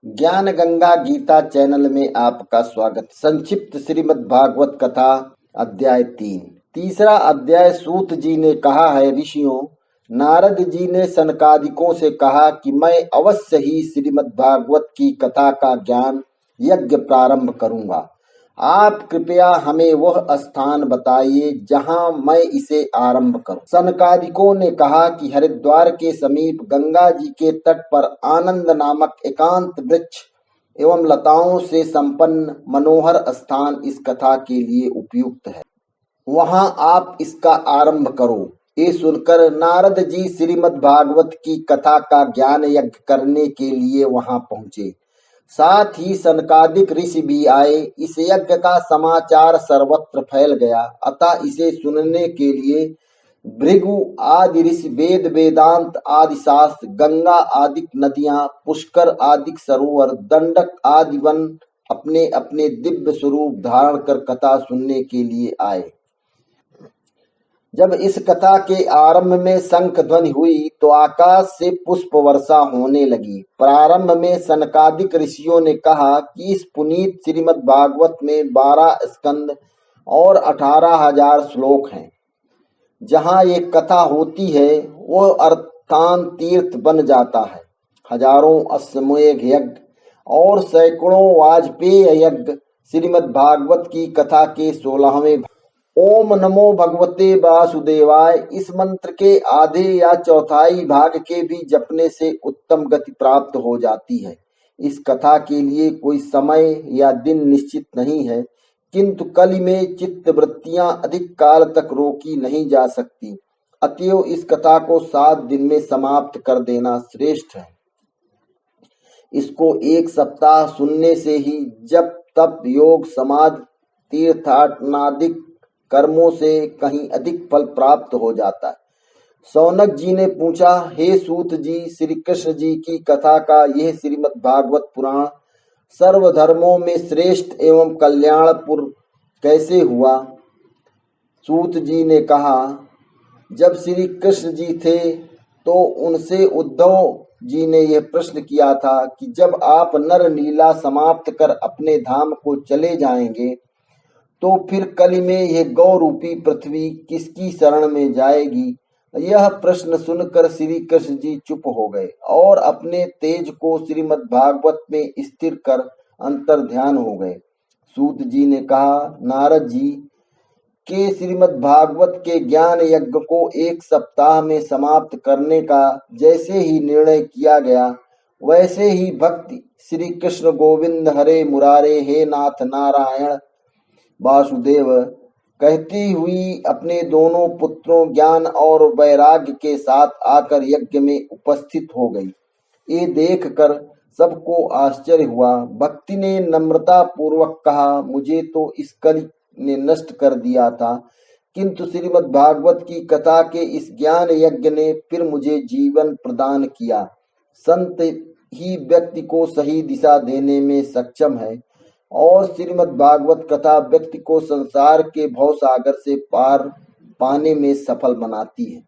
ज्ञान गंगा गीता चैनल में आपका स्वागत। संक्षिप्त श्रीमद् भागवत कथा अध्याय 3। तीसरा अध्याय। सूत जी ने कहा है, ऋषियों, नारद जी ने सनकादिकों से कहा कि मैं अवश्य ही श्रीमद् भागवत की कथा का ज्ञान यज्ञ प्रारंभ करूंगा। आप कृपया हमें वह स्थान बताइए जहां मैं इसे आरंभ करूं। सनकादिकों ने कहा कि हरिद्वार के समीप गंगा जी के तट पर आनंद नामक एकांत वृक्ष एवं लताओं से संपन्न मनोहर स्थान इस कथा के लिए उपयुक्त है। वहां आप इसका आरंभ करो। ये सुनकर नारद जी श्रीमद् भागवत की कथा का ज्ञान यज्ञ करने के लिए वहां पहुंचे। साथ ही सनकादिक ऋषि भी आए। इस यज्ञ का समाचार सर्वत्र फैल गया, अतः इसे सुनने के लिए भृगु आदि ऋषि, वेद वेदांत आदि शास्त्र, गंगा आदि नदियां, पुष्कर आदि सरोवर, दंडक आदि वन अपने अपने दिव्य स्वरूप धारण कर कथा सुनने के लिए आए। जब इस कथा के आरंभ में शंख ध्वनि हुई तो आकाश से पुष्प वर्षा होने लगी। प्रारंभ में सनकादिक ऋषियों ने कहा कि इस पुनीत श्रीमद् भागवत में 12 स्कंद और 18,000 श्लोक हैं। जहाँ ये कथा होती है वह अर्थान तीर्थ बन जाता है। हजारों अश्वमेध यज्ञ और सैकड़ों वाजपेय यज्ञ श्रीमद् भागवत की कथा के 16वें। ओम नमो भगवते वासुदेवाय इस मंत्र के आधे या चौथाई भाग के भी जपने से उत्तम गति प्राप्त हो जाती है। इस कथा के लिए कोई समय या दिन निश्चित नहीं है, किंतु कलि में चित्त वृत्तियां अधिक काल तक रोकी नहीं जा सकती। अतएव इस कथा को 7 दिन में समाप्त कर देना श्रेष्ठ है। इसको 1 सप्ताह सुनने से ही जप तप योग समाधि तीर्थाटनादिक कर्मों से कहीं अधिक फल प्राप्त हो जाता है। सौनक जी ने पूछा, हे सूत जी, श्री कृष्ण जी की कथा का यह श्रीमद् भागवत पुराण सर्वधर्मों में श्रेष्ठ एवं कल्याणपुर कैसे हुआ? सूत जी ने कहा, जब श्री कृष्ण जी थे तो उनसे उद्धव जी ने यह प्रश्न किया था कि जब आप नर लीला समाप्त कर अपने धाम को चले जाएंगे तो फिर कलि में यह गौ रूपी पृथ्वी किसकी शरण में जाएगी? यह प्रश्न सुनकर श्री कृष्ण जी चुप हो गए और अपने तेज को श्रीमद् भागवत में स्थिर कर अंतर ध्यान हो गए। सूत जी ने कहा, नारद जी के श्रीमद् भागवत के ज्ञान यज्ञ को 1 सप्ताह में समाप्त करने का जैसे ही निर्णय किया गया, वैसे ही भक्ति श्री कृष्ण गोविंद हरे मुरारे, हे नाथ नारायण वासुदेव कहती हुई अपने दोनों पुत्रों ज्ञान और वैराग्य के साथ आकर यज्ञ में उपस्थित हो गई। ये देखकर सबको आश्चर्य हुआ। भक्ति ने नम्रता पूर्वक कहा, मुझे तो इस कलि ने नष्ट कर दिया था, किंतु श्रीमद् भागवत की कथा के इस ज्ञान यज्ञ ने फिर मुझे जीवन प्रदान किया। संत ही व्यक्ति को सही दिशा देने में सक्षम है और श्रीमद् भागवत कथा व्यक्ति को संसार के भवसागर से पार पाने में सफल बनाती है।